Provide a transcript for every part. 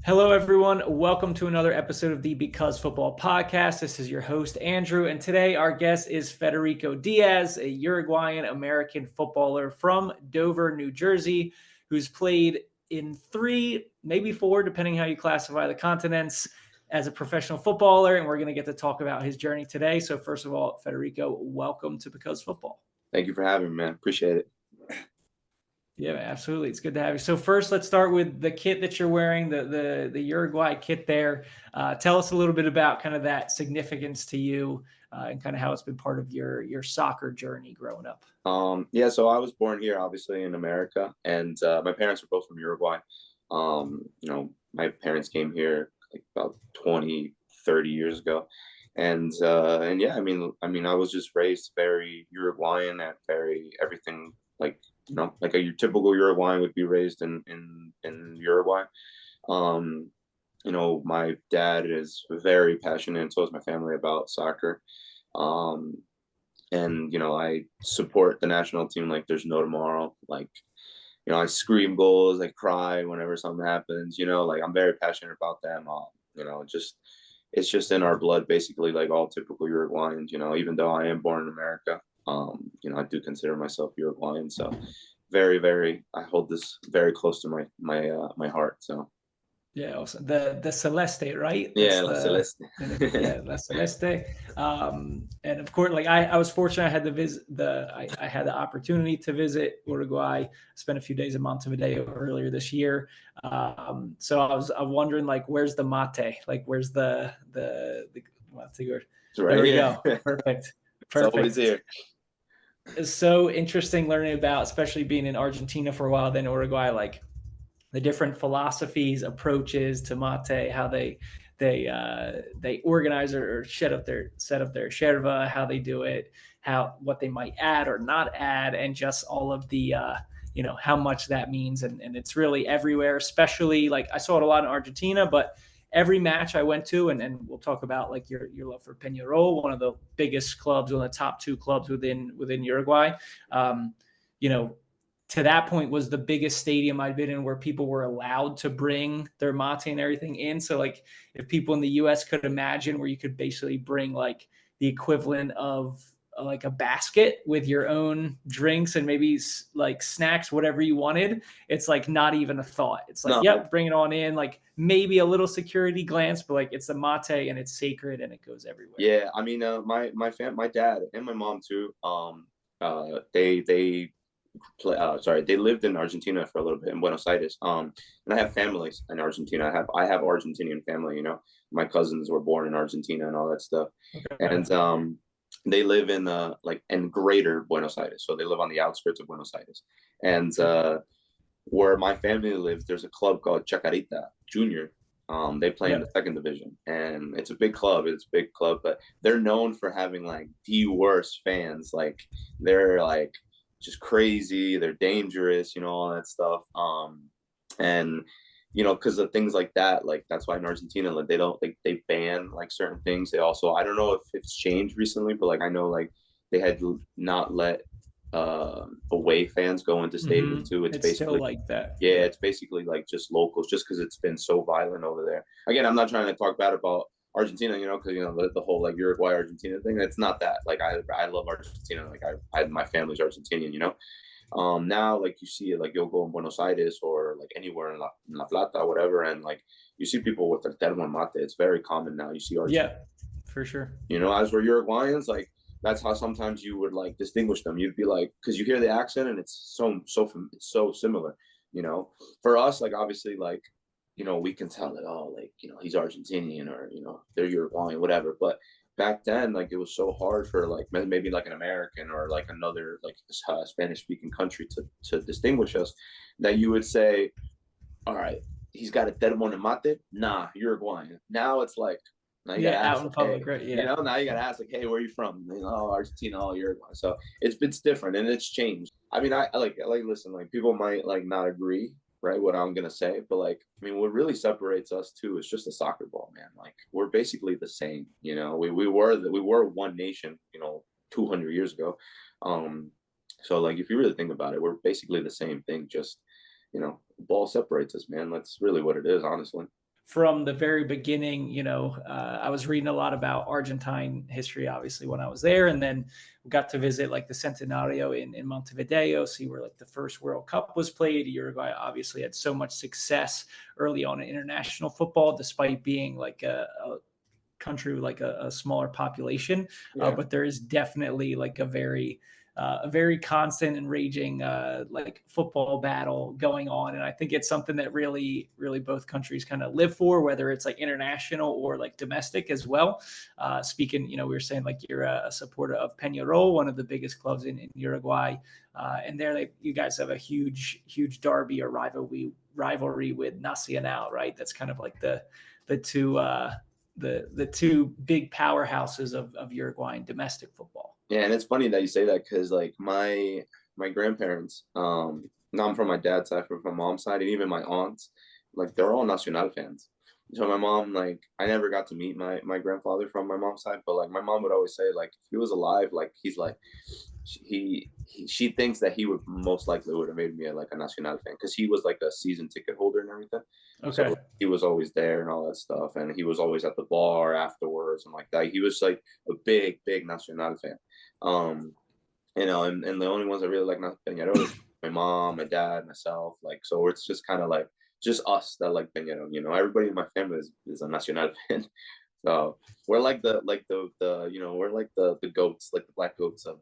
Hello, everyone. Welcome to another episode of the Because Football podcast. This is your host, Andrew, and today our guest is Federico Diaz, a Uruguayan-American footballer from Dover, New Jersey, who's played in 3, maybe 4, depending how you classify the continents, as a professional footballer, and we're going to get to talk about his journey today. So first of all, Federico, welcome to Because Football. Thank you for having me, man. Appreciate it. Yeah, absolutely. It's good to have you. So first, let's start with the kit that you're wearing, the Uruguay kit there. Tell us a little bit about kind of that significance to you and kind of how it's been part of your soccer journey growing up. So I was born here, obviously, in America, and my parents were both from Uruguay. My parents came here like about 20, 30 years ago. And yeah, I was just raised very Uruguayan and very everything like a typical Uruguayan would be raised in Uruguay. My dad is very passionate, and so is my family, about soccer. I support the national team like there's no tomorrow. I scream goals, I cry whenever something happens. Like I'm very passionate about them. It's just in our blood, basically, like all typical Uruguayans. Even though I am born in America, I do consider myself Uruguayan. So very, very, I hold this very close to my heart. So Yeah, awesome. The Celeste, right? yeah, La Celeste. Yeah, La Celeste. And of course, like I was fortunate. I had I had the opportunity to visit Uruguay. Spent a few days in Montevideo earlier this year. So I'm wondering, like, where's the mate? Like, where's the mate? It's right There we here. go. Perfect. It's always here. It's so interesting learning about, especially being in Argentina for a while, then Uruguay, like the different philosophies, approaches to mate, how they organize or set up their sherva, how they do it, what they might add or not add, and just all of the how much that means, and it's really everywhere. Especially, like, I saw it a lot in Argentina, but every match I went to, and we'll talk about like your love for Penarol, one of the biggest clubs, one of the top 2 clubs within Uruguay. You know, to that point was the biggest stadium I'd been in where people were allowed to bring their mate and everything in. So like if people in the US could imagine where you could basically bring like the equivalent of like a basket with your own drinks and maybe like snacks, whatever you wanted, it's like not even a thought. It's like, No. yep, bring it on in. Like maybe a little security glance, but like it's the mate and it's sacred and it goes everywhere. Yeah, my dad and my mom too. They lived in Argentina for a little bit, in Buenos Aires. And I have families in Argentina. I have Argentinian family. My cousins were born in Argentina and all that stuff. Okay. And they live in greater Buenos Aires, so they live on the outskirts of Buenos Aires. And where my family lives, there's a club called Chacarita Junior. They play in the second division, and it's a big club. It's a big club, but they're known for having like the worst fans. Like they're like just crazy. They're dangerous, all that stuff. And because of things like that, like that's why in Argentina, like they ban like certain things. They also, I don't know if it's changed recently, but like I know like they had not let away fans go into stadiums too. It's basically still like that. Yeah, it's basically like just locals, just because it's been so violent over there. Again, I'm not trying to talk bad about Argentina, because the whole like Uruguay Argentina thing. It's not that. Like I love Argentina. Like my family's Argentinian. Now like you see it, like you'll go in Buenos Aires or like anywhere in La Plata, whatever, and like you see people with the termo mate. It's very common now. You see Yeah, for sure. As we're Uruguayans, like that's how sometimes you would like distinguish them. You'd be like, because you hear the accent and it's so similar. For us, like obviously, like we can tell that, oh, like he's Argentinian or they're Uruguayan, whatever. But back then, like it was so hard for like maybe like an American or like another like Spanish speaking country to distinguish us, that you would say, all right, he's got a termo mate, nah, Uruguayan. Now it's like, now you gotta ask, out in like, public, hey, right? Yeah. now you gotta ask, like, hey, where are you from? Argentina, Uruguay. So it's different and it's changed. I mean, I like listen, like people might like not agree, right, what I'm gonna say, but like, I mean, what really separates us too is just a soccer ball, man. Like we're basically the same. We were one nation, 200 years ago. So like if you really think about it, we're basically the same thing. Just ball separates us, man. That's really what it is, honestly. from the very beginning, I was reading a lot about Argentine history, obviously, when I was there. And then we got to visit like the Centenario in Montevideo, see where like the first World Cup was played. Uruguay obviously had so much success early on in international football, despite being like a country with like a smaller population. Yeah. But there is definitely like a very constant and raging like football battle going on, and I think it's something that really, really both countries kind of live for, whether it's like international or like domestic as well. Speaking, we were saying like you're a supporter of Penarol, one of the biggest clubs in Uruguay, and there you guys have a huge derby or rivalry with Nacional, right? That's kind of like the two. The two big powerhouses of Uruguayan domestic football. Yeah, and it's funny that you say that because like my grandparents, not from my dad's side, from my mom's side, and even my aunts, like they're all Nacional fans. So my mom, like, I never got to meet my grandfather from my mom's side, but like my mom would always say, like, if he was alive, like he's like she thinks that he would most likely would have made me like a Nacional fan because he was like a season ticket holder and everything. So Okay. he was always there and all that stuff, and he was always at the bar afterwards and like that. He was like a big Nacional fan. Um, and the only ones that really like Peñarol is my mom, my dad, myself. Like, so it's just kind of like just us that like Peñarol. Everybody in my family is a Nacional fan. So we're like the we're like the goats, like the black goats of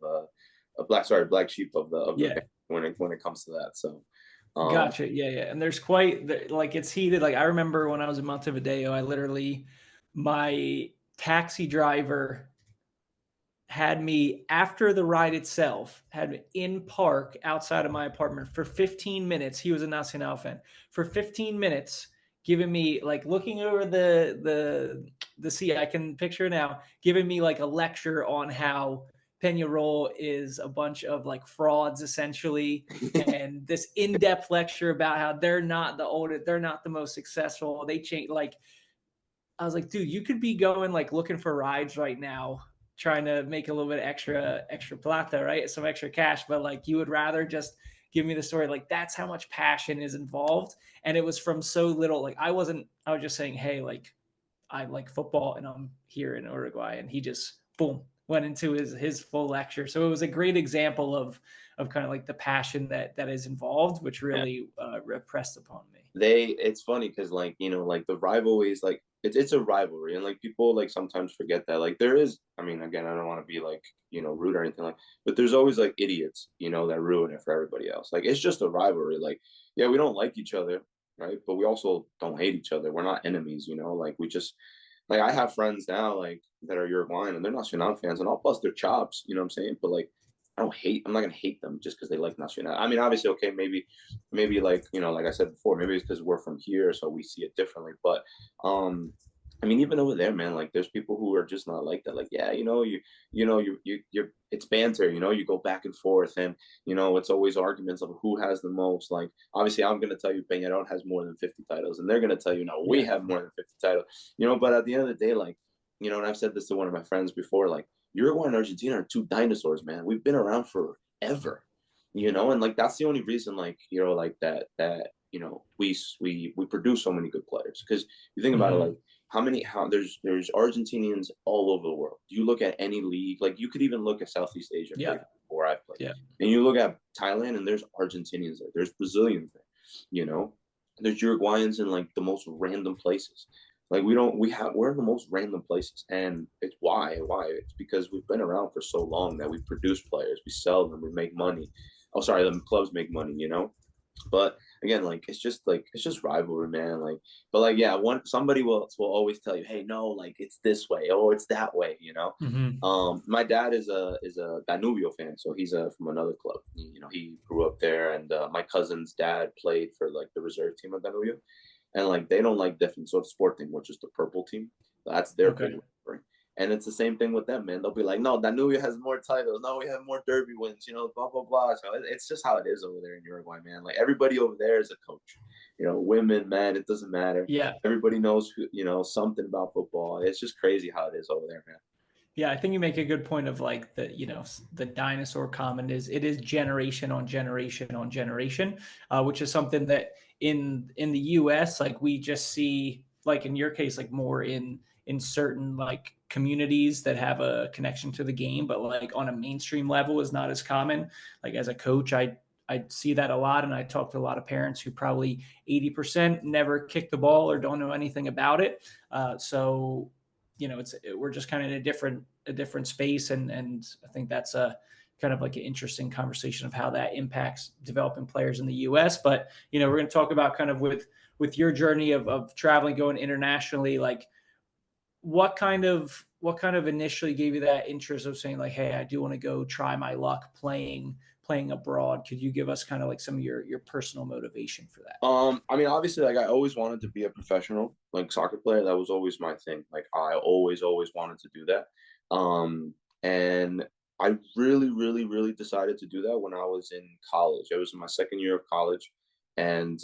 black sheep of the Yeah. family when it comes to that. So Gotcha. Yeah. And there's quite like it's heated. Like I remember when I was in Montevideo, I literally my taxi driver had me after the ride itself, had me in park outside of my apartment for 15 minutes. He was a Nacional fan for 15 minutes, giving me like looking over the sea. I can picture now, giving me like a lecture on how Peñarol is a bunch of like frauds essentially, and this in-depth lecture about how they're not the oldest, they're not the most successful. They change like I was like, dude, you could be going like looking for rides right now, trying to make a little bit extra plata, right? Some extra cash, but like you would rather just give me the story. Like that's how much passion is involved. And it was from so little. Like I was just saying, hey, like I like football and I'm here in Uruguay. And he just boom went into his full lecture. So it was a great example of kind of like the passion that is involved, which yeah. really repressed upon me. It's funny because like like the rivalries, like it's a rivalry, and like people like sometimes forget that like there is, I mean, again, I don't want to be like rude or anything, like, but there's always like idiots that ruin it for everybody else. Like it's just a rivalry. Like, yeah, we don't like each other, right, but we also don't hate each other. We're not enemies, like we just, like, I have friends now like that are Uruguayan and they're Nacional fans, and I'll bust their chops, what I'm saying, but like I'm not gonna hate them just because they like Nacional. I mean, obviously, okay, maybe like like I said before, maybe it's because we're from here, so we see it differently. But I mean, even over there, man, like there's people who are just not like that. Like, yeah, you're it's banter, you go back and forth, and it's always arguments of who has the most. Like, obviously, I'm gonna tell you Peñarol has more than 50 titles, and they're gonna tell you, no, we Yeah. have more than 50 titles. But at the end of the day, like, and I've said this to one of my friends before, like Uruguay and Argentina are two dinosaurs, man. We've been around forever, and like that's the only reason, like like we produce so many good players. Because you think about it, like Mm-hmm. how there's Argentinians all over the world. You look at any league, like you could even look at Southeast Asia, Yeah. where I've played, Yeah. and you look at Thailand, and there's Argentinians there, there's Brazilians there, there's Uruguayans in like the most random places. Like we're in the most random places, and it's why it's because we've been around for so long that we produce players, we sell them, we make money. Oh, sorry, the clubs make money. But again, like it's just rivalry, man. Like, but like, yeah, somebody will always tell you, hey, no, like it's this way, oh, it's that way. Mm-hmm. My dad is a Danubio fan, so he's from another club. He grew up there, and my cousin's dad played for like the reserve team of Danubio, and like they don't like different sort of Sporting, which is the purple team. That's their big Okay. rivalry. And it's the same thing with them, man. They'll be like, no, Danubio has more titles. No, we have more derby wins, blah, blah, blah. So it's just how it is over there in Uruguay, man. Like everybody over there is a coach, women, men, it doesn't matter. Yeah. Everybody knows, something about football. It's just crazy how it is over there, man. Yeah, I think you make a good point of like the dinosaur comment is it is generation on generation on generation, which is something that in the U.S. like we just see. like in your case, like more in certain like communities that have a connection to the game, but like on a mainstream level is not as common. Like as a coach, I see that a lot, and I talk to a lot of parents who probably 80% never kick the ball or don't know anything about it. So we're just kind of in a different space, and I think that's a kind of like an interesting conversation of how that impacts developing players in the U.S. But we're going to talk about kind of with your journey of traveling, going internationally, like what kind of initially gave you that interest of saying like, hey, I do want to go try my luck playing abroad? Could you give us kind of like some of your personal motivation for that? I mean, obviously, like I always wanted to be a professional, like soccer player. That was always my thing. Like I always wanted to do that. And I really, really, really decided to do that when I was in college. I was in my second year of college, and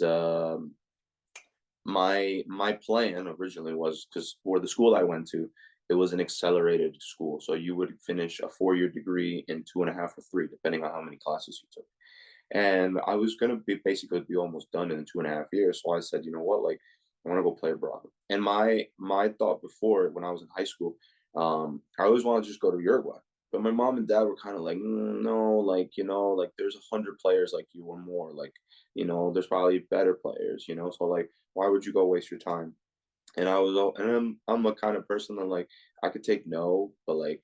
my plan originally was, because for the school I went to, it was an accelerated school, so you would finish a 4-year degree in 2.5 or 3, depending on how many classes you took. And I was gonna basically be almost done in 2.5 years. So I said, you know what, like I want to go play abroad. And my thought before, when I was in high school, I always wanted to just go to Uruguay. But my mom and dad were kind of like, no, like like there's 100 players like you or more. Like there's probably better players. So like, why would you go waste your time? And I'm a kind of person that like I could take no, but like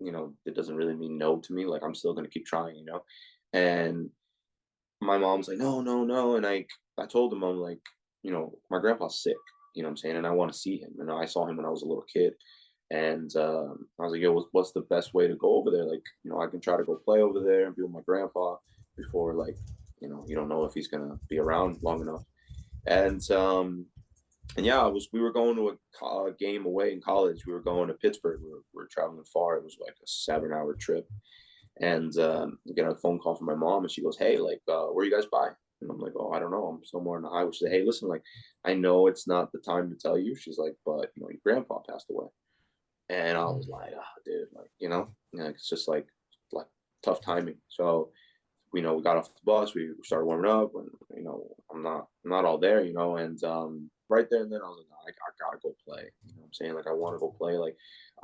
it doesn't really mean no to me. Like I'm still gonna keep trying. And my mom's like, no, no, no. And I told him, I'm like, my grandpa's sick, what I'm saying? And I want to see him. And I saw him when I was a little kid. And I was like, yo, what's the best way to go over there? Like, I can try to go play over there and be with my grandpa before, like, you don't know if he's going to be around long enough. And yeah, we were going to a game away in college. We were going to Pittsburgh. We were traveling far. It was like a 7-hour trip. And I get a phone call from my mom, and she goes, hey, like, where you guys by? And I'm like, oh, I don't know. I'm somewhere in the highway. She said, hey, listen, like, I know it's not the time to tell you. She's like, but, your grandpa passed away. And I was like, oh, dude, like, it's just like tough timing. So, we got off the bus, we started warming up, and, I'm not all there, and right there and then I was like, no, I gotta go play. What I'm saying? Like, I want to go play. Like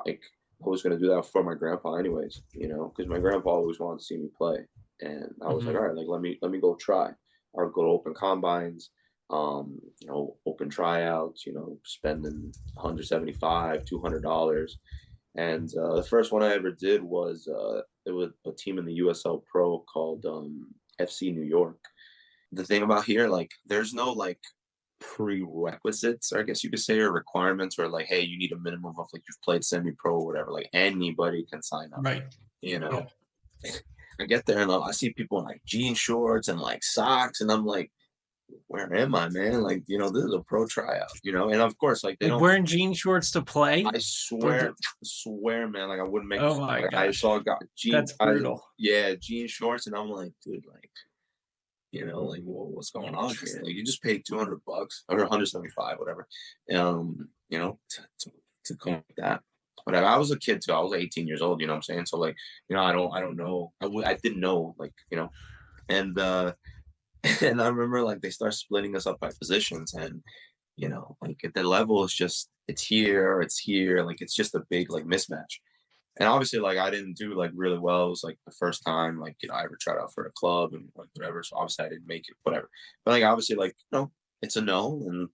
I was going to do that for my grandpa anyways, because my grandpa always wanted to see me play. And I was like, all right, like, let me go try. I would go to open combines, open tryouts, spending 175, $200. And the first one I ever did was it was a team in the USL Pro called FC New York. The thing about here, like, there's no like prerequisites, I guess you could say, or requirements, or like, hey, you need a minimum of like you've played semi-pro or whatever. Like anybody can sign up. Right. Yeah. I get there and I see people in like jean shorts and like socks, and I'm like, where am I, man? Like, this is a pro tryout, and of course, like they don't wearing jean shorts to play. I swear, man, like I wouldn't make. Oh my gosh, I saw that's brutal. Yeah, jean shorts, and I'm like, dude, like, like, what's going on here? Like, you just paid $200 or 175, whatever, to come with that. But I was a kid too. I was 18 years old. You know what I'm saying? So like, I don't know. I didn't know, like, and and I remember like they start splitting us up by positions, and like at the level is just it's here, like it's just a big like mismatch. And obviously, like I didn't do like really well. It was like the first time, like I ever tried out for a club and like whatever. So obviously I didn't make it, whatever. But like obviously, like it's a no, and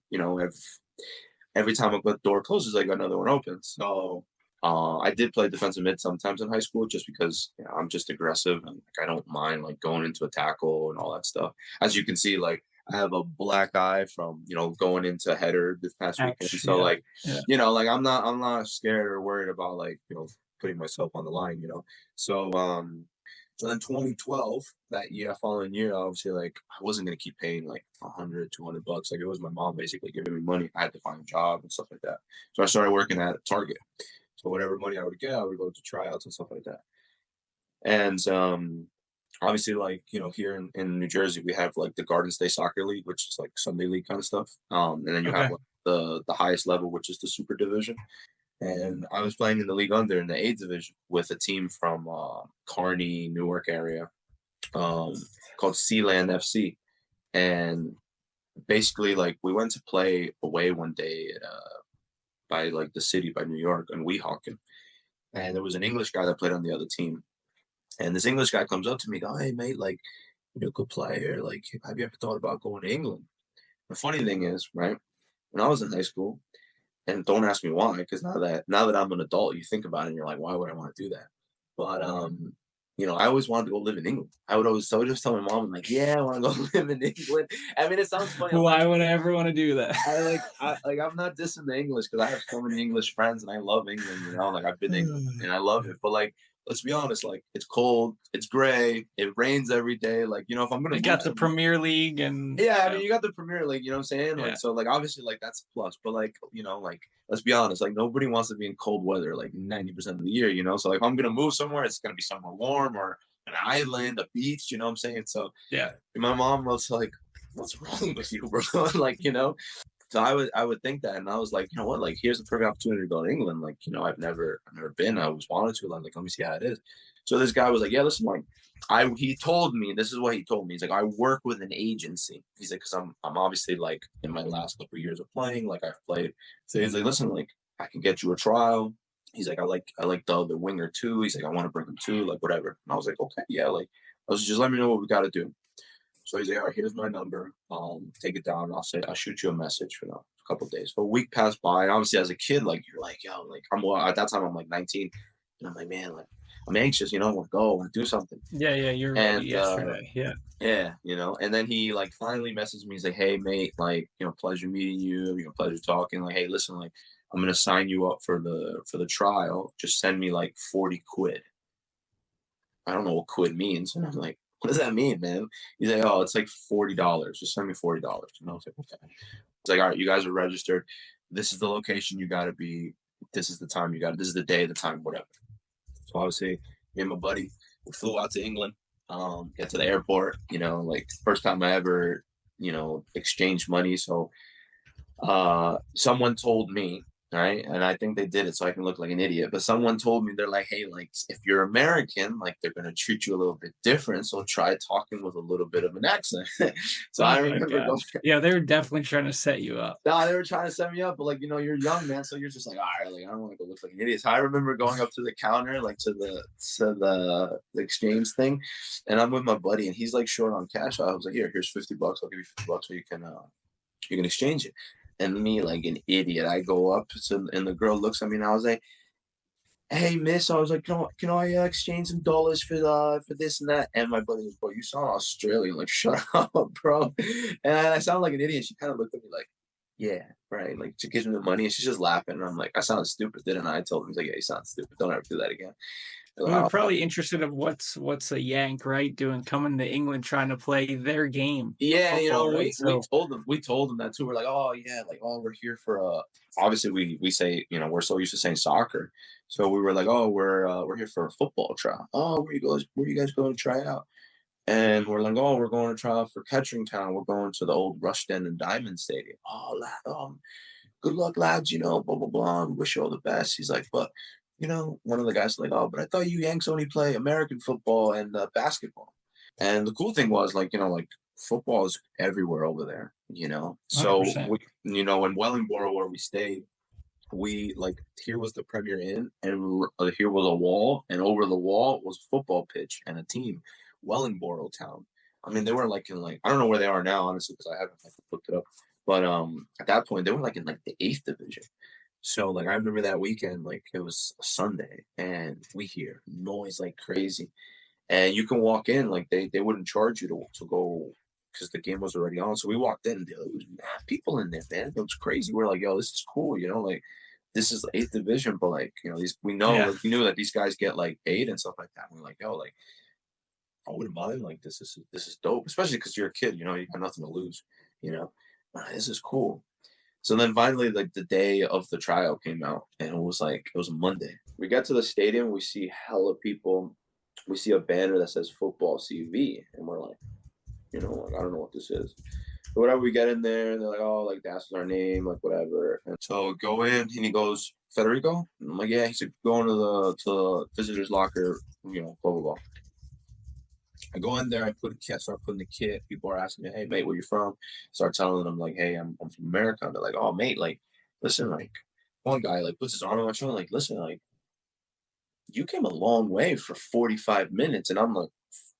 every time a door closes, like another one opens. So I did play defensive mid sometimes in high school, just because I'm just aggressive, and like I don't mind like going into a tackle and all that stuff. As you can see, like I have a black eye from going into header this past weekend. So like like I'm not scared or worried about like putting myself on the line. So so then 2012, that year, following year, obviously, like I wasn't gonna keep paying like 100, $200. Like it was my mom basically giving me money. I had to find a job and stuff like that. So I started working at Target. So whatever money I would get, I would go to tryouts and stuff like that. And obviously, like here in New Jersey, we have like the Garden State Soccer League, which is like Sunday league kind of stuff. And then you have like, the highest level, which is the Super Division. And I was playing in the league under in the A division with a team from Kearney, Newark area, called Sealand FC. And basically, like, we went to play away one day at, by like the city by New York and Weehawken. And there was an English guy that played on the other team. And this English guy comes up to me, go, hey mate, like, you're a good player. Like, have you ever thought about going to England? The funny thing is, right, when I was in high school, and don't ask me why, because now that I'm an adult, you think about it and you're like, why would I want to do that? But I always wanted to go live in England. I would just tell my mom, I'm like, yeah, I want to go live in England. I mean, it sounds funny. Why would I ever want to do that? I'm not dissing the English because I have so many English friends and I love England. Like, I've been to England and I love it. But like, let's be honest, like, it's cold, it's gray, it rains every day. Like, if I'm gonna You got the Premier League and yeah, I mean, you got the Premier League, you know what I'm saying? Like, yeah. so, like, obviously, like, that's a plus. But, like, like, let's be honest, like, nobody wants to be in cold weather, like, 90% of the year, So, like, if I'm going to move somewhere, it's going to be somewhere warm or an island, a beach, you know what I'm saying? So, yeah. my mom was like, what's wrong with you, bro? Like, So I would think that, and I was like, you know what? Like, here's the perfect opportunity to go to England. Like, I've never been. I always wanted to. Like, let me see how it is. So this guy was like, yeah, listen, like, he told me, this is what he told me. He's like, I work with an agency. He's like, because I'm obviously, like, in my last couple of years of playing, like, I've played. So he's like, listen, like, I can get you a trial. He's like, I like the other winger too. He's like, I want to bring him too, like, whatever. And I was like, okay, yeah, like, I was just let me know what we got to do. So he's like, all right, here's my number. Take it down. I'll shoot you a message for a couple of days. But a week passed by. And obviously, as a kid, like, you're like, yo, like, at that time I'm like 19, and I'm like, man, like, I'm anxious, I want to go, I want to do something. Yeah, you're ready yesterday. Yeah. Yeah, and then he, like, finally messaged me. He's like, hey mate, like, pleasure meeting you, pleasure talking. Like, hey, listen, like, I'm gonna sign you up for the trial. Just send me like 40 quid. I don't know what quid means. And I'm like, what does that mean, man? He's like, oh, it's like $40. Just send me $40. And I was like, okay. It's like, all right, you guys are registered. This is the location you got to be. This is the time you got. This is the day, the time, whatever. So obviously, me and my buddy, we flew out to England. Get to the airport. Like, first time I ever, exchanged money. So, someone told me. Right. And I think they did it so I can look like an idiot. But someone told me, they're like, hey, like, if you're American, like, they're going to treat you a little bit different. So try talking with a little bit of an accent. So I remember going. Yeah, they were definitely trying to set you up. No, they were trying to set me up. But, like, you're young, man. So you're just like, all right, like, I don't want to go look like an idiot. So I remember going up to the counter, like, to the exchange thing. And I'm with my buddy and he's like short on cash. I was like, here's $50. I'll give you $50 so you can exchange it. And me, like an idiot, I go up and the girl looks at me and I was like, hey miss, I was like, can I exchange some dollars for this and that? And my buddy was, bro, you sound Australian. Like, shut up, bro. And I sound like an idiot. She kind of looked at me like, yeah, right. Like, she gives me the money and she's just laughing. And I'm like, I sound stupid, didn't I? I told him, he's like, yeah, you sound stupid. Don't ever do that again. We're probably interested in what's a Yank, right, doing, coming to England trying to play their game. Yeah, football, right? we told them that too. We're like, oh yeah, like, oh, we're here for obviously we say, we're so used to saying soccer. So we were like, oh, we're here for a football trial. Oh, where you guys going to try out? And we're like, oh, we're going to try out for Kettering-town. We're going to the old Rushden and Diamond Stadium. Oh, good luck, lads, blah, blah, blah. Wish you all the best. He's like, but one of the guys was like, oh, but I thought you Yanks only play American football and basketball. And the cool thing was, like, like, football is everywhere over there, So 100%. we, in Wellingborough where we stayed, we, like, here was the Premier Inn, and here was a wall, and over the wall was a football pitch and a team, Wellingborough town. I mean, they were like in, like, I don't know where they are now, honestly, because I haven't looked it up. But at that point, they were like in, like, the 8th division. So, like, I remember that weekend, like, it was a Sunday, and we hear noise like crazy. And you can walk in, like, they wouldn't charge you to go because the game was already on. So we walked in, and there was mad people in there, man. It was crazy. We're like, yo, this is cool, like, this is the 8th division, but, like, we know, Yeah. like, we knew that these guys get, like, paid and stuff like that. And we're like, yo, like, I wouldn't mind, like, this is dope, especially because you're a kid, you got nothing to lose, this is cool. So then finally, like, the day of the trial came out, and it was a Monday. We get to the stadium, we see hella people. We see a banner that says football CV, and we're like, like, I don't know what this is. But whatever, we get in there, and they're like, oh, like, that's our name, like, whatever. And so go in, and he goes, Federico? And I'm like, yeah. He's like, going to the visitor's locker, blah, blah, blah. I go in there, I start putting the kit. People are asking me, "Hey, mate, where you from?" Start telling them like, "Hey, I'm from America." And they're like, "Oh, mate, like, listen, like." One guy like puts his arm on my shoulder, like, "Listen, like, you came a long way for 45 minutes." And I'm like,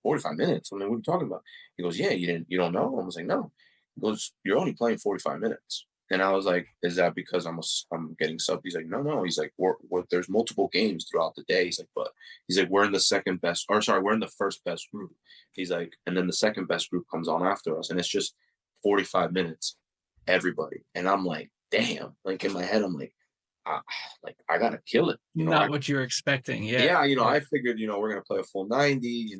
45 minutes? I mean, what are you talking about? He goes, "Yeah, you don't know?" I was like, "No." He goes, "You're only playing 45 minutes." And I was like, "Is that because I'm getting sub?" He's like, "No, no." He's like, there's multiple games throughout the day. He's like, "But," he's like, "we're in the second best, or sorry, we're in the first best group." He's like, "And then the second best group comes on after us. And it's just 45 minutes, everybody." And I'm like, damn, like in my head, I'm like, I, like, I gotta kill it. Not what you're expecting. Yeah. Yeah, Yeah. I figured, we're gonna play a full 90.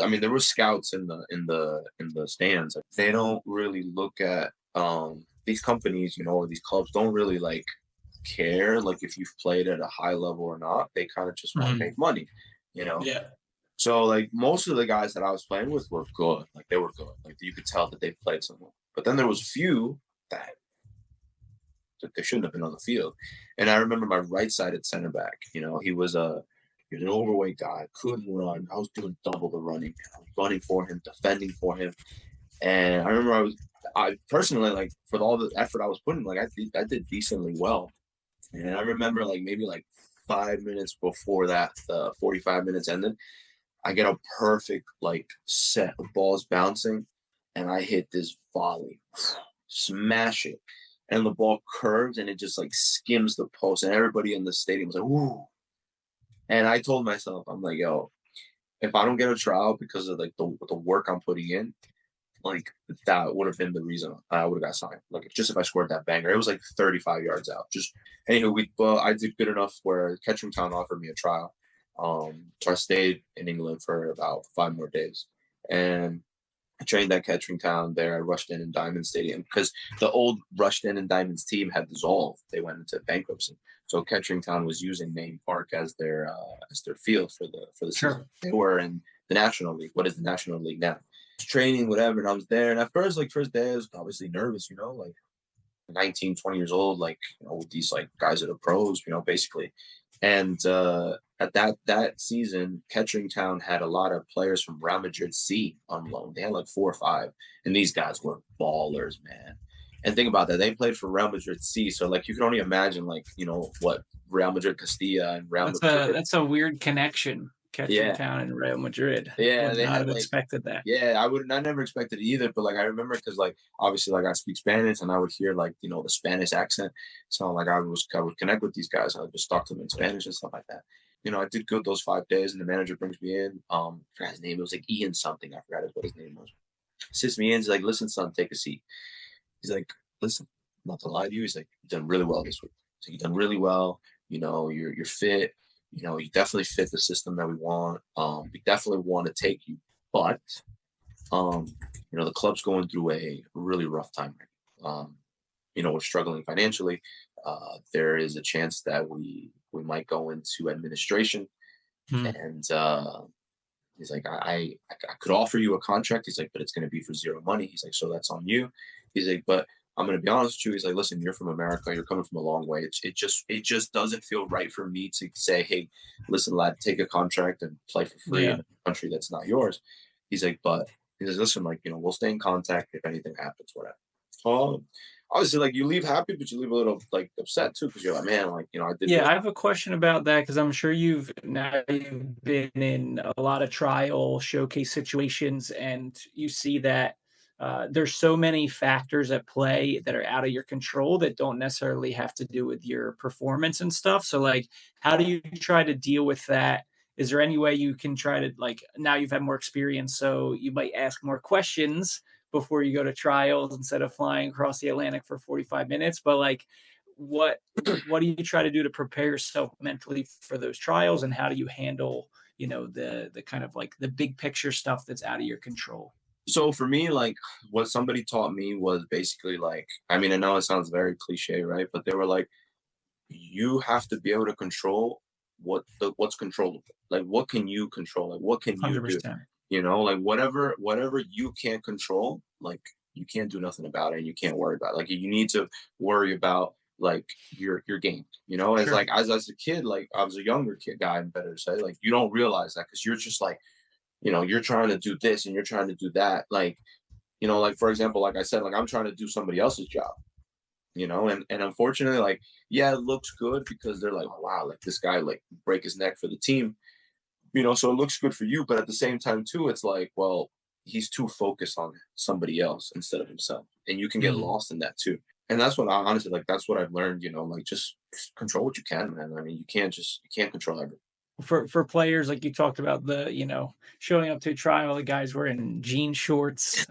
I mean, there were scouts in the stands. Like, they don't really look at these companies, or these clubs don't really like care like if you've played at a high level or not. They kind of just want to Mhm. make money, you know. Yeah. So like most of the guys that I was playing with were good. Like they were good. Like you could tell that they played somewhere. But then there was a few that they shouldn't have been on the field. And I remember my right-sided center back. He was an overweight guy, couldn't run. I was doing double the running. I was running for him, defending for him. And I remember I personally, like, for all the effort I was putting, like I did decently well. And I remember like maybe like 5 minutes before that, the 45 minutes ended, I get a perfect like set of balls bouncing, and I hit this volley, smash it, and the ball curves and it just like skims the post, and everybody in the stadium was like, "Ooh!" And I told myself, I'm like, "Yo, if I don't get a trial because of like the work I'm putting in, like that would have been the reason I would have got signed. Like just if I scored that banger, it was like 35 yards out. Just anyway, I did good enough where Ketchum Town offered me a trial. So I stayed in England for about 5 more days, and I trained at Kettering Town there at Rushden and Diamond Stadium because the old Rushden and Diamonds team had dissolved. They went into bankruptcy. So Kettering Town was using Maine Park as their field for the season. Sure. They were in the National League. What is the National League now? Training, whatever, and I was there. And at first, like first day, I was obviously nervous, like 19, 20 years old, like with these like guys that are pros, basically. And at that season, Kettering Town had a lot of players from Real Madrid C on loan. They had like 4 or 5, and these guys were ballers, man. And think about that, they played for Real Madrid C, so like you can only imagine like what Real Madrid Castilla and Real Madrid. That's a weird connection, Ketchum Yeah, Town and Real Madrid. yeah, Would they not had have like, expected that. yeah, I never expected it either, but like I remember because like obviously like I speak Spanish and I would hear like the Spanish accent, so like I would connect with these guys. I would just talk to them in Spanish and stuff like that. I did good those 5 days, and the manager brings me in. I forgot his name. It was like Ian something. I forgot what his name was. Sits me in. He's like, "Listen, son, take a seat." He's like, "Listen, not to lie to you." He's like, "You've done really well this week. So you've done really well. You're fit. You definitely fit the system that we want. We definitely want to take you, but." Um, the club's going through a really rough time right now. We're struggling financially. There is a chance that we might go into administration, Hmm. and he's like, I could offer you a contract. He's like, but it's going to be for zero money. He's like, so that's on you. He's like, but I'm going to be honest with you. He's like, listen, you're from America. You're coming from a long way. It just doesn't feel right for me to say, hey, listen, lad, take a contract and play for free Yeah. in a country that's not yours. He's like, but he says, listen, like, we'll stay in contact if anything happens, whatever. Um, Obviously, like, you leave happy, but you leave a little like upset too, because you're like, man, like, I did Yeah, this. I have a question about that because I'm sure you've been in a lot of trial showcase situations, and you see that there's so many factors at play that are out of your control that don't necessarily have to do with your performance and stuff. So, like, how do you try to deal with that? Is there any way you can try to, like, now you've had more experience, so you might ask more questions before you go to trials instead of flying across the Atlantic for 45 minutes? But like, what what do you try to do to prepare yourself mentally for those trials, and how do you handle the kind of like the big picture stuff that's out of your control? So for me, like, what somebody taught me was basically like, I mean, I know it sounds very cliche, right? But they were like, you have to be able to control what's controllable. Like, what can you control? Like, what can you do? 100%. Like whatever you can't control, like you can't do nothing about it, and you can't worry about it. Like, you need to worry about like your game. As Sure. like as a kid, like I was a younger kid guy, better to say, like you don't realize that because you're just like you're trying to do this and you're trying to do that. Like, like for example, like I said, like I'm trying to do somebody else's job, and unfortunately, like, yeah, it looks good because they're like, oh, wow, like this guy like break his neck for the team, so it looks good for you. But at the same time, too, it's like, well, he's too focused on somebody else instead of himself. And you can get Mm. lost in that too. And that's what I honestly like, that's what I've learned, like just control what you can, man. I mean, you can't control everything. For players like you talked about the showing up to a trial, the guys were in jean shorts.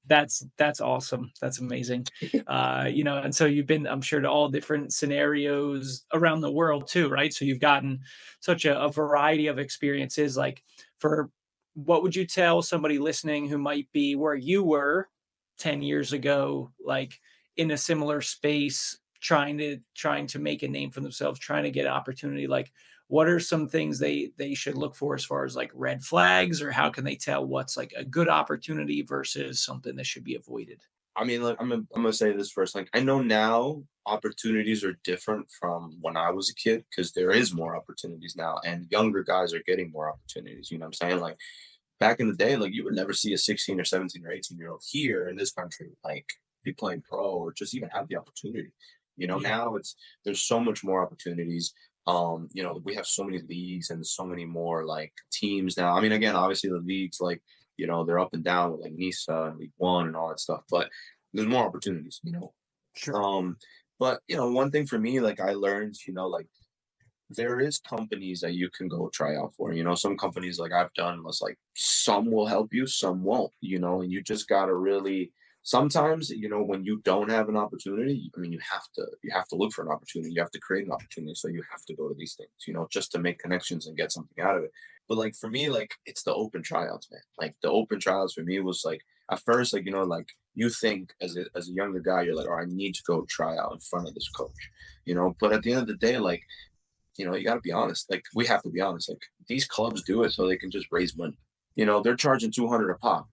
That's awesome. That's amazing. And so you've been, I'm sure, to all different scenarios around the world too, right? So you've gotten such a variety of experiences. Like, for what would you tell somebody listening who might be where you were 10 years ago, like in a similar space, trying to make a name for themselves, trying to get an opportunity? Like, what are some things they should look for as far as like red flags, or how can they tell what's like a good opportunity versus something that should be avoided? I mean, like I'm gonna say this first. Like I know now opportunities are different from when I was a kid because there is more opportunities now, and younger guys are getting more opportunities. You know what I'm saying? Like back in the day, like you would never see a 16 or 17 or 18-year-old here in this country like be playing pro or just even have the opportunity. Yeah. Now there's so much more opportunities. We have so many leagues and so many more like teams now. I mean, again, obviously the leagues like they're up and down with like Nisa and League One and all that stuff, but there's more opportunities. Sure. Um, but one thing for me, like I learned, like there is companies that you can go try out for. Some companies like I've done was like some will help you, some won't, and you just gotta really sometimes, when you don't have an opportunity, I mean you have to look for an opportunity. You have to create an opportunity. So you have to go to these things, just to make connections and get something out of it. But like for me, like it's the open tryouts, man. Like the open tryouts for me was like at first, like, like you think as a younger guy, you're like, oh, I need to go try out in front of this coach, but at the end of the day, like you got to be honest. Like we have to be honest. Like these clubs do it so they can just raise money. They're charging 200 a pop.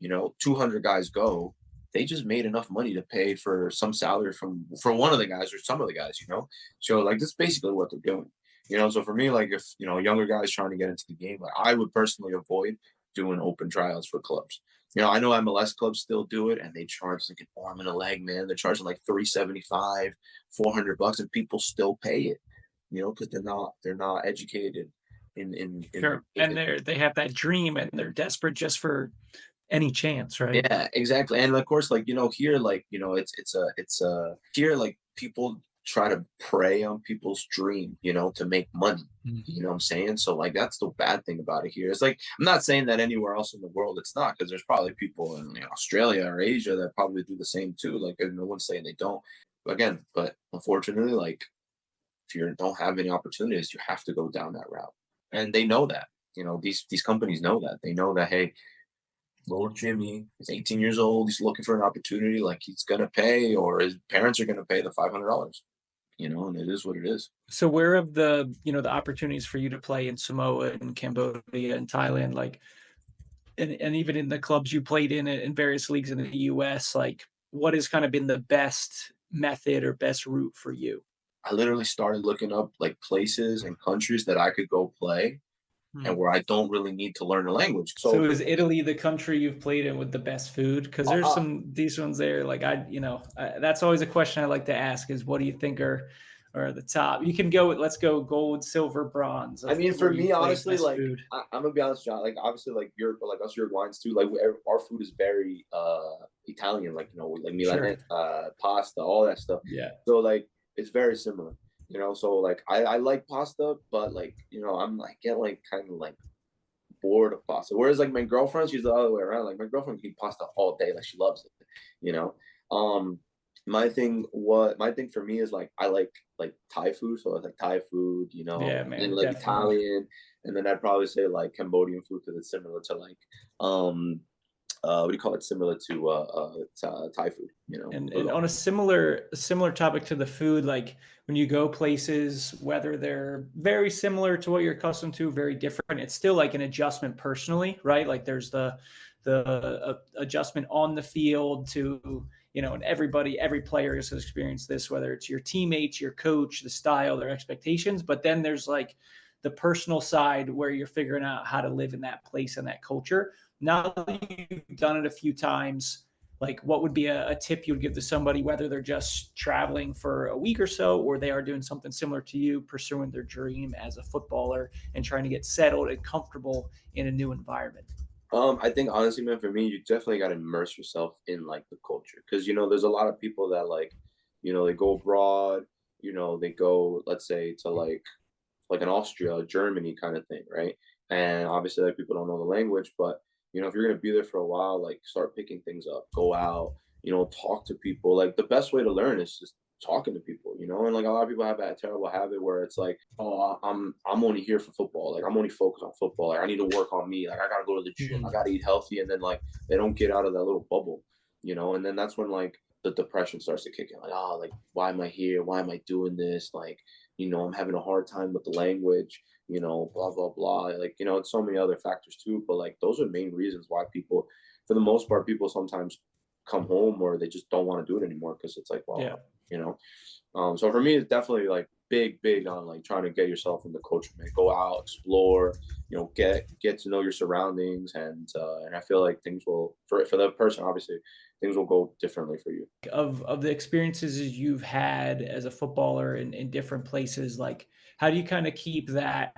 200 guys go. They just made enough money to pay for some salary for one of the guys or some of the guys. So like that's basically what they're doing. So for me, like if younger guys trying to get into the game, like I would personally avoid doing open tryouts for clubs. I know MLS clubs still do it, and they charge like an arm and a leg, man. They're charging like 375, $400, and people still pay it because they're not educated in Sure. And they have that dream and they're desperate just for any chance, right? yeah, exactly. And of course, like here, like it's here, like people try to prey on people's dream, to make money. Mm. You know what I'm saying? So like that's the bad thing about it here. It's like I'm not saying that anywhere else in the world it's not, because there's probably people in Australia or Asia that probably do the same too. Like no one's saying they don't. But unfortunately, like if you don't have any opportunities, you have to go down that route. And they know that. These companies know that. They know that, hey, little Jimmy is 18 years old. He's looking for an opportunity. Like he's gonna pay, or his parents are gonna pay the $500. And it is what it is. So where have the opportunities for you to play in Samoa and Cambodia and Thailand, like, and even in the clubs you played in various leagues in the US, like what has kind of been the best method or best route for you? I literally started looking up like places and countries that I could go play and Hmm. where I don't really need to learn the language. So So for is Italy the country you've played in with the best food? Because there's uh, some decent ones there. Like that's always a question I like to ask: is what do you think are the top? You can go with, let's go gold, silver, bronze I of mean, for where you me, played honestly, best like food. I'm gonna be honest, John. Like obviously, like Europe, like us Uruguayans too. Like our food is very Italian. Like like Sure. Milanese, pasta, all that stuff. Yeah. So like it's very similar. So like I like pasta, but like I'm like get like kind of like bored of pasta. Whereas like my girlfriend, she's the other way around. Like my girlfriend can eat pasta all day, like she loves it. You know, um, my thing for me is like I like Thai food, so I like Thai food. Yeah, And then man, like definitely. Italian, and then I'd probably say like Cambodian food because it's similar to like what do you call it? Similar to Thai food. And on a similar topic to the food, like when you go places, whether they're very similar to what you're accustomed to, very different, it's still like an adjustment personally, right? Like there's the adjustment on the field to, and every player has experienced this, whether it's your teammates, your coach, the style, their expectations. But then there's like the personal side where you're figuring out how to live in that place and that culture. Now that you've done it a few times, like what would be a tip you would give to somebody, whether they're just traveling for a week or so, or they are doing something similar to you, pursuing their dream as a footballer and trying to get settled and comfortable in a new environment? I think honestly, man, for me, you definitely got to immerse yourself in like the culture because there's a lot of people that like, they go abroad, they go, let's say, to like an Austria, Germany kind of thing, right? And obviously, like people don't know the language, but if you're gonna be there for a while, like start picking things up, go out, talk to people. Like the best way to learn is just talking to people, and like a lot of people have that terrible habit where it's like, oh, I'm only here for football, like I'm only focused on football, like I need to work on me, like I gotta go to the gym, I Mhm. gotta eat healthy, and then like they don't get out of that little bubble, and then that's when like the depression starts to kick in, like, oh, like why am I here? Why am I doing this? Like, I'm having a hard time with the language, blah, blah, blah. Like, it's so many other factors too. But like, those are main reasons why people, for the most part, people sometimes come home or they just don't want to do it anymore because it's like, well, Yeah. you know. So for me, it's definitely like big, big on like trying to get yourself in the culture, man. Go out, explore, get to know your surroundings, and I feel like things will for the person obviously things will go differently for you. Of the experiences you've had as a footballer in different places, like how do you kind of keep that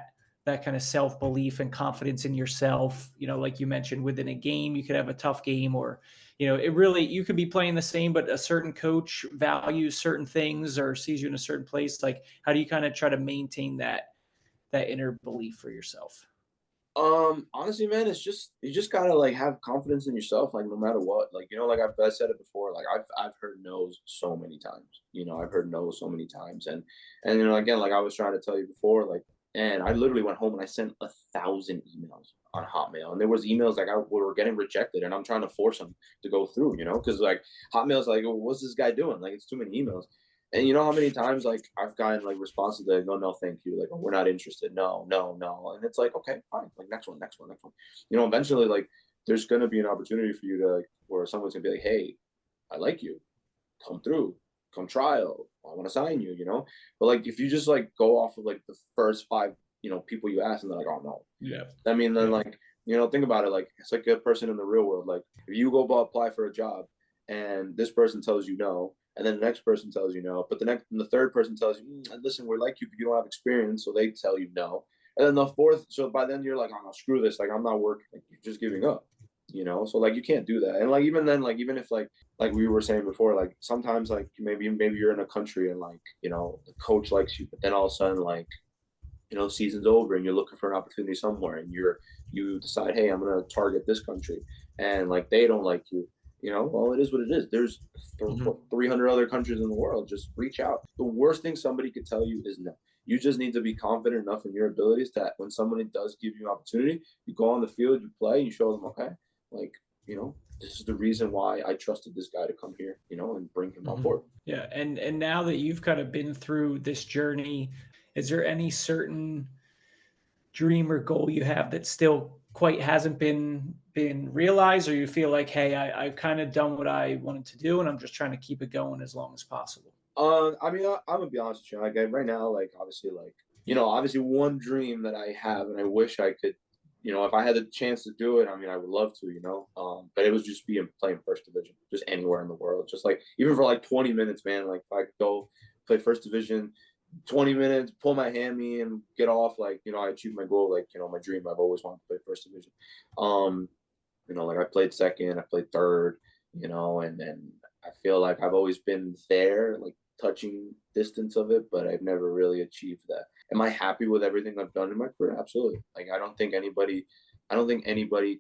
kind of self-belief and confidence in yourself? Like you mentioned, within a game you could have a tough game, or it really, you could be playing the same, but a certain coach values certain things or sees you in a certain place. Like how do you kind of try to maintain that inner belief for yourself? Honestly, man, it's just you just gotta like have confidence in yourself, like no matter what. Like, like I said it before, like I've heard no's so many times. I've heard no's so many times. And again, like I was trying to tell you before, like, and I literally went home and I sent 1,000 emails on Hotmail. And there was emails like I were getting rejected and I'm trying to force them to go through, because like Hotmail's like, well, what's this guy doing? Like it's too many emails. And you know how many times like I've gotten like responses that no, no, thank you, like, oh, we're not interested, no, no, no, and it's like, okay, fine, like next one, next one, next one. Eventually, like there's gonna be an opportunity for you to like, where someone's gonna be like, hey, I like you, come through, come trial, I want to sign you, But like if you just like go off of like the first five, people you ask, and they're like, oh no, Yeah. I mean, then Yeah. like think about it, like it's like a person in the real world. Like if you go apply for a job, and this person tells you no, and then the next person tells you no, but the third person tells you, listen, we like you, but you don't have experience, so they tell you no, and then the fourth, so by then you're like, oh, screw this, like I'm not working, like you're just giving up. So like you can't do that, and like even then, like even if like we were saying before, like sometimes like maybe you're in a country and like the coach likes you, but then all of a sudden like season's over and you're looking for an opportunity somewhere and you decide, hey, I'm gonna target this country, and like they don't like you, well, it is what it is. There's Mhm. 300 other countries in the world. Just reach out. The worst thing somebody could tell you is no. You just need to be confident enough in your abilities that when somebody does give you an opportunity, you go on the field, you play, you show them, okay, like, this is the reason why I trusted this guy to come here, and bring him on Mhm. board. Yeah, and now that you've kind of been through this journey, is there any certain dream or goal you have that still quite hasn't been realized, or you feel like, hey, I've kind of done what I wanted to do, and I'm just trying to keep it going as long as possible? I mean, I'm gonna be honest with you. Like right now, like obviously, like obviously, one dream that I have, and I wish I could, if I had the chance to do it, I mean, I would love to, but it was just being playing first division, just anywhere in the world, just like even for like 20 minutes, man. Like if I could go play first division, 20 minutes, pull my hammy and get off, like I achieved my goal, like my dream. I've always wanted to play first division. Um, like I played second, I played third, and then I feel like I've always been there, like touching distance of it, but I've never really achieved that. Am I happy with everything I've done in my career? Absolutely. Like I don't think anybody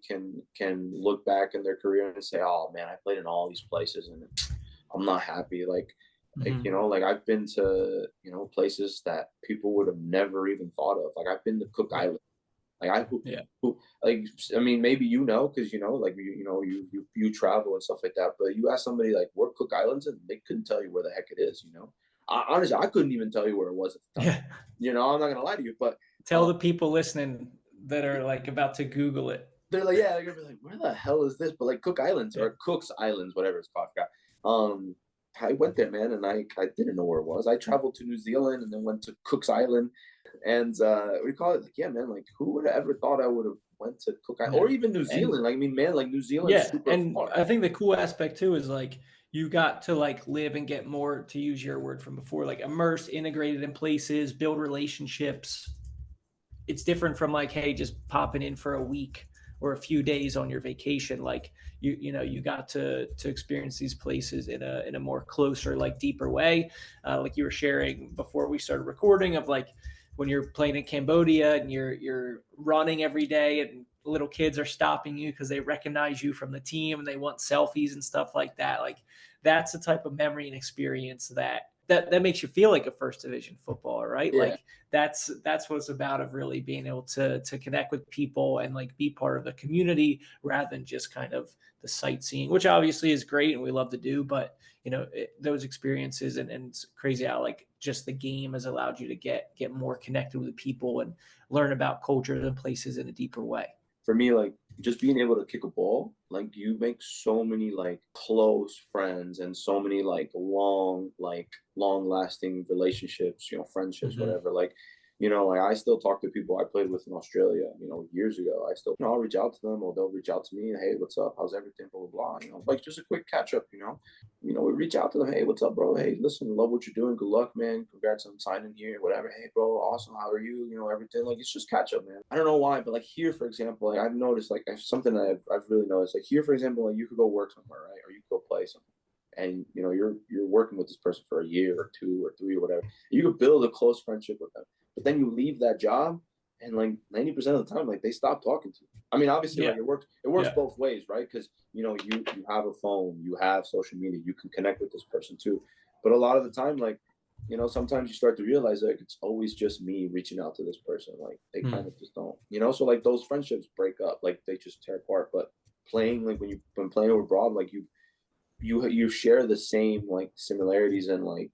can look back in their career and say, oh man, I played in all these places and I'm not happy. Mhm. Like I've been to, places that people would have never even thought of. Like I've been to Cook Yeah. Island. Like Yeah. like I mean, maybe because like you travel and stuff like that. But you ask somebody like where Cook Islands, and they couldn't tell you where the heck it is. Honestly, I couldn't even tell you where it was at the time. Yeah. I'm not gonna lie to you, but Tell the people listening that are like about to Google it. they're like, yeah, they're gonna be like, where the hell is this? But like Cook Islands Yeah. or Cook's Islands, whatever it's called. I forgot. I went there, man, and I didn't know where it was. I traveled to New Zealand and then went to Cook's Island. And we call it like, yeah, man, like who would have ever thought I would have went to Cook Island Yeah. or even New And Zealand? Like, I mean, man, like New Zealand's yeah, super and far. I think the cool aspect too is like you got to like live and get more, to use your word from before, like immersed, integrated in places, build relationships. It's different from like, hey, just popping in for a week or a few days on your vacation. Like you know, you got to experience these places in a more closer, like deeper way. Like you were sharing before we started recording of like when you're playing in Cambodia and you're running every day and little kids are stopping you because they recognize you from the team and they want selfies and stuff like that. Like that's the type of memory and experience that makes you feel like a first division footballer, right? Yeah. Like that's what it's about, of really being able to connect with people and like be part of the community rather than just kind of the sightseeing, which obviously is great and we love to do, but you know, those experiences and it's crazy how like just the game has allowed you to get more connected with people and learn about cultures and places in a deeper way. For me, like just being able to kick a ball, like you make so many like close friends and so many like long lasting relationships, friendships, Mm-hmm. whatever. Like, like I still talk to people I played with in Australia, years ago. I still, I'll reach out to them or they'll reach out to me. Hey, what's up? How's everything? Blah, blah, blah. Like just a quick catch up, we reach out to them. Hey, what's up, bro? Hey, listen, love what you're doing. Good luck, man. Congrats on signing here, whatever. Hey, bro, awesome. How are you? Everything. Like, it's just catch up, man. I don't know why, but like here, for example, like I've noticed, like something that I've really noticed, like here, for example, like you could go work somewhere, right? Or you could go play somewhere. And you're working with this person for a year or 2 or 3 or whatever. You could build a close friendship with them, but then you leave that job, and like 90% of the time, like they stop talking to you. I mean, obviously, Yeah. like it works Yeah. both ways, right? Because you have a phone, you have social media, you can connect with this person too. But a lot of the time, like sometimes you start to realize like it's always just me reaching out to this person. Like they kind of just don't, so like those friendships break up, like they just tear apart. But playing, like when playing abroad, like you share the same like similarities and like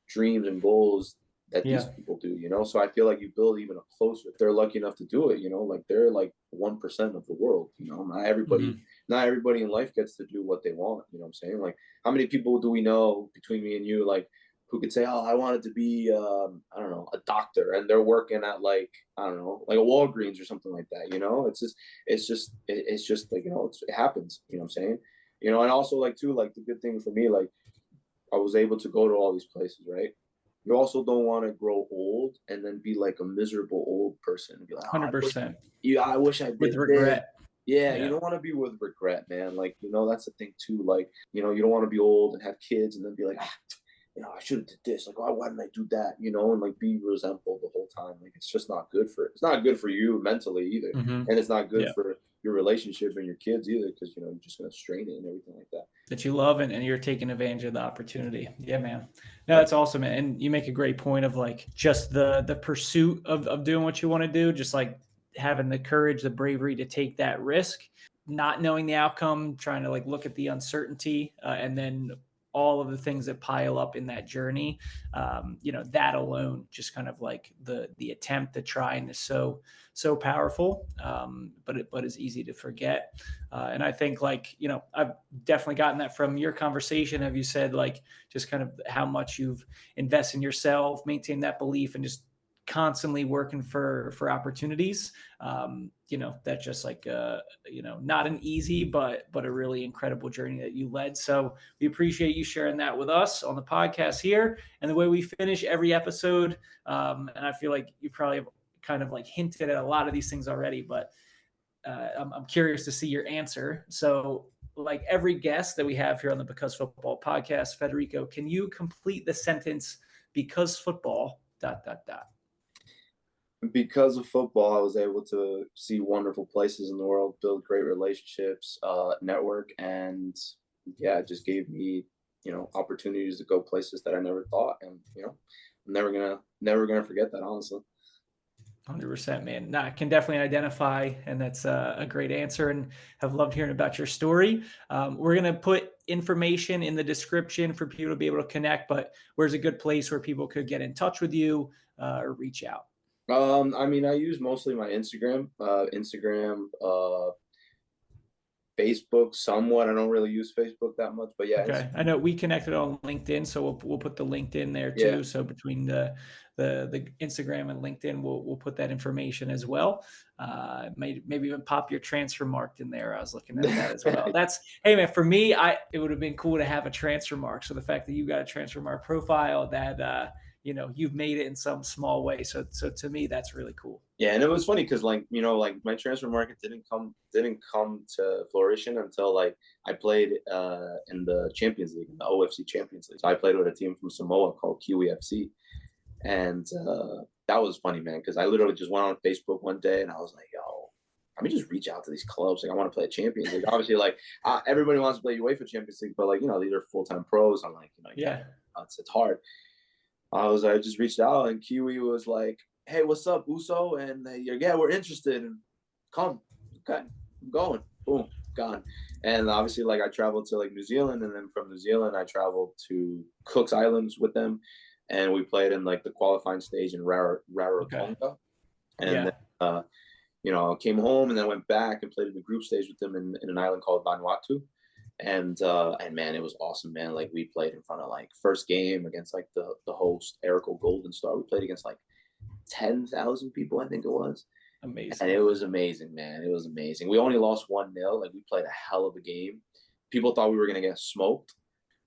dreams and goals that these Yeah. people do, so I feel like you build even a closer, if they're lucky enough to do it, like they're like 1% of the world, not everybody, Mm-hmm. not everybody in life gets to do what they want, what I'm saying? Like how many people do we know between me and you, like who could say, oh, I wanted to be I don't know, a doctor, and they're working at like, I don't know, like a Walgreens or something like that, it's just like, it happens, what I'm saying? And also like too, like the good thing for me, like I was able to go to all these places, right? You also don't want to grow old and then be like a miserable old person and be like, oh, 100%. I wish I With did this. regret. Yeah, you Yeah. don't want to be with regret, man. Like, that's the thing too. Like, you don't want to be old and have kids and then be like, I should have did this. Like, why didn't I do that? And like be resentful the whole time. Like, it's just not good for. It's not good for you mentally either, Mm-hmm. and it's not good Yeah. for your relationship and your kids either, because you're just gonna strain it and everything like that. That you love and you're taking advantage of the opportunity. Yeah, man. No, Right. that's awesome, man. And you make a great point of like just the pursuit of doing what you want to do, just like having the courage, the bravery to take that risk, not knowing the outcome, trying to like look at the uncertainty, and then all of the things that pile up in that journey. That alone, just kind of like the attempt, the trying is so powerful, but is easy to forget. And I think like I've definitely gotten that from your conversation. Have you said like just kind of how much you've invested in yourself, maintain that belief, and just constantly working for opportunities. That's just like not an easy but a really incredible journey that you led. So we appreciate you sharing that with us on the podcast here, and the way we finish every episode. And I feel like you probably have kind of like hinted at a lot of these things already, but I'm curious to see your answer. So, like every guest that we have here on the Because Football podcast, Federico, can you complete the sentence "because football dot dot dot"? Because of football, I was able to see wonderful places in the world, build great relationships, network, and yeah, it just gave me, opportunities to go places that I never thought, and I'm never gonna forget that, honestly. 100%, man. No, I can definitely identify, and that's a great answer. And have loved hearing about your story. We're gonna put information in the description for people to be able to connect. But where's a good place where people could get in touch with you or reach out? I mean, I use mostly my Instagram. Facebook somewhat. I don't really use Facebook that much, but yeah, Okay, I know we connected on LinkedIn, so we'll put the LinkedIn there yeah. too. So between the Instagram and LinkedIn, we'll put that information as well. Maybe even pop your transfer marked in there. I was looking at that as well. That's hey man, for me, it would have been cool to have a transfer mark. So the fact that you got a transfer mark profile, that you've made it in some small way. So to me, that's really cool. Yeah, and it was funny because like like my transfer market didn't come to fruition until like I played in the Champions League, in the OFC Champions League. So I played with a team from Samoa called QEFC, and that was funny, man, because I literally just went on Facebook one day and I was like, yo, let me just reach out to these clubs. Like, I want to play Champions League. Obviously, like everybody wants to play UEFA Champions League, but like these are full-time pros. I'm like, Yeah. it's hard. I just reached out and Kiwi was like, hey, what's up, Uso? And yeah, we're interested. And come, okay, I'm going. Boom, gone. And obviously, like I traveled to like New Zealand, and then from New Zealand, I traveled to Cook's Islands with them, and we played in like the qualifying stage in Rarotonga. Okay. And Yeah. then, I came home and then went back and played in the group stage with them in an island called Vanuatu. And man, it was awesome, man. Like we played in front of like first game against like the host Erico Golden Star. We played against like 10,000 people, I think it was. Amazing. And it was amazing, man. It was amazing. We only lost 1-0. Like we played a hell of a game. People thought we were gonna get smoked,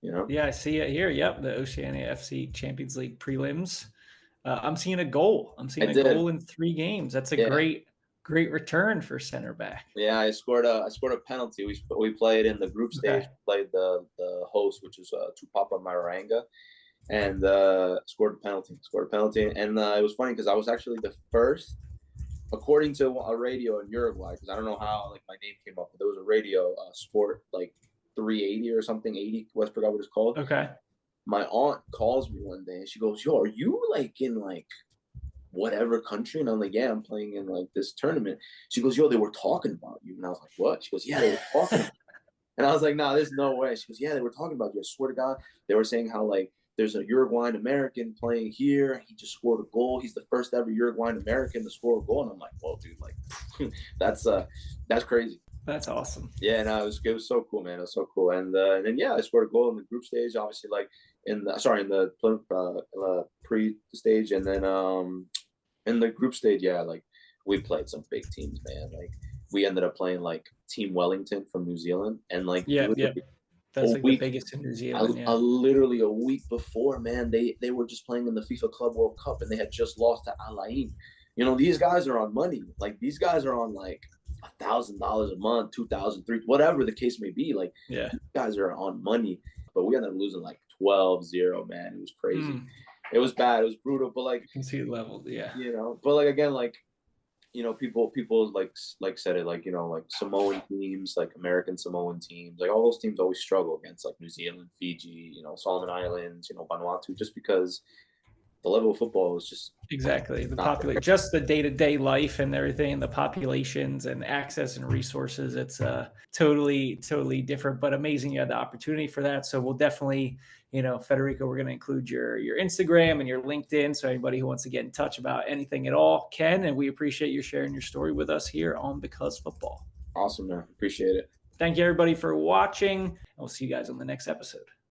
Yeah, I see it here. Yep, the Oceania FC Champions League prelims. I'm seeing a goal. I'm seeing I a did. goal in 3 games. That's a Yeah. great return for center back. Yeah, I scored a penalty. We played in the group stage. Okay. Played the host, which is Tupapa Maranga, and scored a penalty. And it was funny because I was actually the first, according to a radio in Uruguay, because I don't know how like my name came up, but there was a radio sport like 380 or something, 80, West forgot what it's called. Okay. My aunt calls me one day and she goes, yo, are you like in like whatever country? And I'm like, yeah, I'm playing in like this tournament. She goes, yo, they were talking about you. And I was like, what? She goes, yeah, they were talking about you. And I was like, nah, there's no way. She goes, yeah, they were talking about you. I swear to God. They were saying how like there's a Uruguayan-American playing here. He just scored a goal. He's the first ever Uruguayan-American to score a goal. And I'm like, whoa, dude, like that's crazy. That's awesome. Yeah, no, it was so cool, man. It was so cool. And then yeah, I scored a goal in the group stage, obviously like in the pre stage, and then in the group stage, yeah, like we played some big teams, man. Like we ended up playing like Team Wellington from New Zealand, and like Yeah. That's like the biggest in New Zealand. Yeah. Literally a week before, man, they were just playing in the FIFA Club World Cup, and they had just lost to Al Ain. These guys are on money. Like these guys are on like $1,000 a month, 2,000, 3, whatever the case may be. Like Yeah. these guys are on money, but we ended up losing like 12-0, man. It was crazy. It was bad. It was brutal, but like You can see the level. Yeah. but like again, like people like said it, like like Samoan teams, like American Samoan teams, like all those teams always struggle against like New Zealand, Fiji, Solomon Islands, Vanuatu, just because the level of football is just Exactly. Just the day-to-day life and everything, the populations and access and resources. It's totally different, but amazing you had the opportunity for that. So we'll definitely, Federico, we're going to include your Instagram and your LinkedIn. So anybody who wants to get in touch about anything at all can, and we appreciate you sharing your story with us here on Because Football. Awesome, man. Appreciate it. Thank you everybody for watching. And we'll see you guys on the next episode.